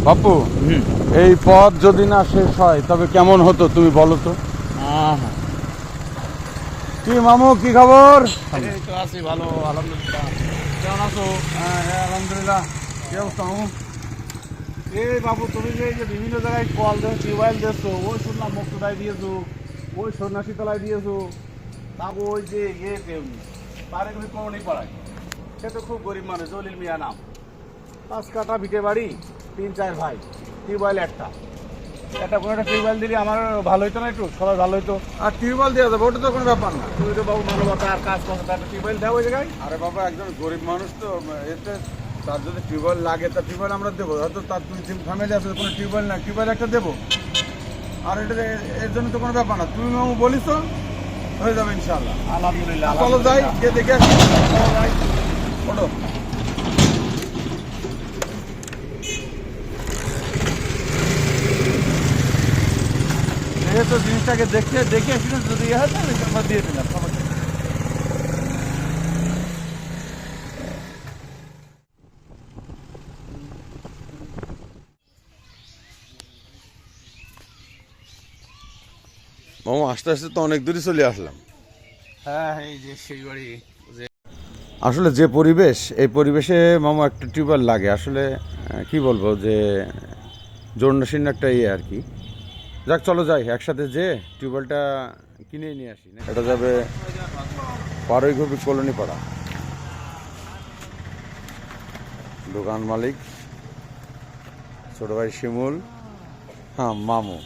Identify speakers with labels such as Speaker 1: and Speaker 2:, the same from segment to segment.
Speaker 1: বাপু, এই পথ যদি না শেষ হয় তবে কেমন হতো তুমি বলো তো। কি মামু, কি খবর?
Speaker 2: আছি ভালো, আলহামদুলিল্লাহ। কেমন আছো?
Speaker 1: হ্যাঁ আলহামদুলিল্লাহ। কি অবস্থা মামু?
Speaker 2: এই বাবু, তুমি যে এই যে বিভিন্ন জায়গায় কল দেছো, টিউবওয়েল দিয়েছো, ওই শুনলাম মুক্তদায় দিয়েছো, ওই সন্ন্যাসীতলায় দিয়েছো, তারপর ওই যে পারেগুলি কলোনি পাড়ায়, সে তো খুব গরিব মানুষ, জলিল মিয়া নাম, 5 কাঠা ভিটে বাড়ি, 3-4 ভাই, টিউবওয়েল একটা কোনো একটা টিউবওয়েল দিলে আমার ভালো হইতো না, একটু সবাই ভালো হইতো।
Speaker 1: আর টিউবওয়েল দেওয়া যাবে, ওটা তো কোনো ব্যাপার না।
Speaker 2: তুই তো বাবু মানবতা আর কাজ করছে, তার একটা টিউবওয়েল দেওয়া ওই জায়গায়।
Speaker 1: আরে বাবা, একজন গরিব মানুষ তো, এতে তার যদি টিউবওয়েল লাগে তা টিউবওয়েল আমরা দেবো। হয়তো তার 2-3 ফ্যামিলি আছে, কোনো টিউবওয়েল না, টিউবওয়েল একটা দেবো। আর এটা এর জন্য তো কোনো ব্যাপার না। তুমি মামু বলিস তো, হয়ে যাবে ইনশাআল্লাহ।
Speaker 2: আলহামদুলিল্লাহ।
Speaker 1: চলো যাই, গিয়ে দেখে আসি। ওঠো।
Speaker 2: যেহেতু জিনিসটাকে দেখে আসলে যদি ইয়ে হয় তাহলে আমরা দিয়ে দিলাম, সমস্যা নেই।
Speaker 1: মামু, আস্তে আস্তে তো অনেক দূরে চলে আসলাম।
Speaker 2: হ্যাঁ, এই যে সেই বাড়ি।
Speaker 1: আসলে যে পরিবেশ, এই পরিবেশে মামু একটা টিউবওয়েল লাগে। আসলে কি বলবো, যে জন্মশীর্ণ একটা ইয়ে আর কি। যাক, চলো যাই একসাথে, যে টিউবওয়েলটা কিনে নিয়ে আসি। এটা যাবে পারৈঘবি কলোনি পাড়া। দোকান মালিক ছোট ভাই শিমুল, হ্যাঁ মামু।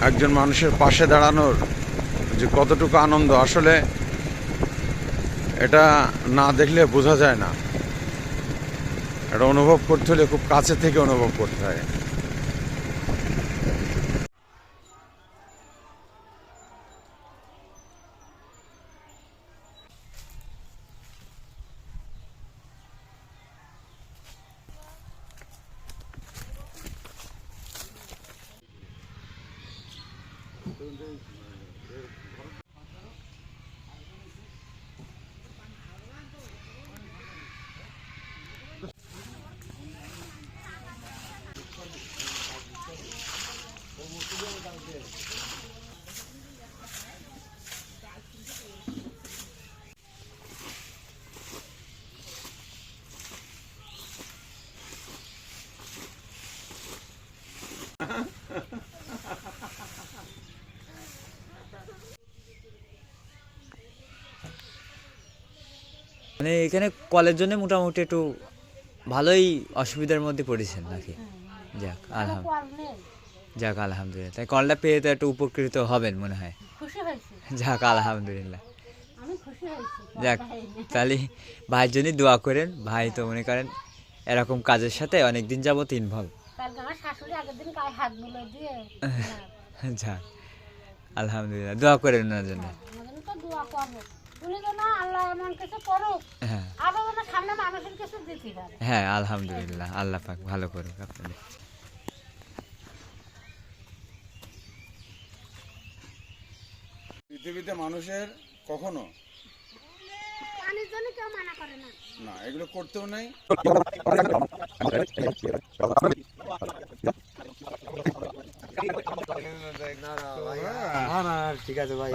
Speaker 1: একজন মানুষের পাশে দাঁড়ানোর যে কতটুকু আনন্দ, আসলে এটা না দেখলে বোঝা যায় না। এটা অনুভব করতে হলে খুব কাছে থেকে অনুভব করতে হয়।
Speaker 3: মানে এখানে কলের জন্য মোটামুটি একটু ভালোই অসুবিধার মধ্যে পড়েছেন নাকি? যাক আলহামদুলিল্লাহ। তাই কলটা পেয়ে তো একটু উপকৃত হবেন মনে হয়। যাক আলহামদুলিল্লাহ। যাক, তাহলে ভাইয়ের জন্যই দোয়া করেন। ভাই তো মনে করেন এরকম কাজের সাথে অনেকদিন যাবত ইনভলভ। যাক আলহামদুলিল্লাহ, দোয়া করেন ওনার জন্য। হ্যাঁ আলহামদুলিল্লাহ, আল্লাহ পাক ভালো করুক আপনাদের।
Speaker 1: পৃথিবীতে মানুষের কখনো না, এগুলো করতেও নাই।
Speaker 2: ঠিক আছে ভাই।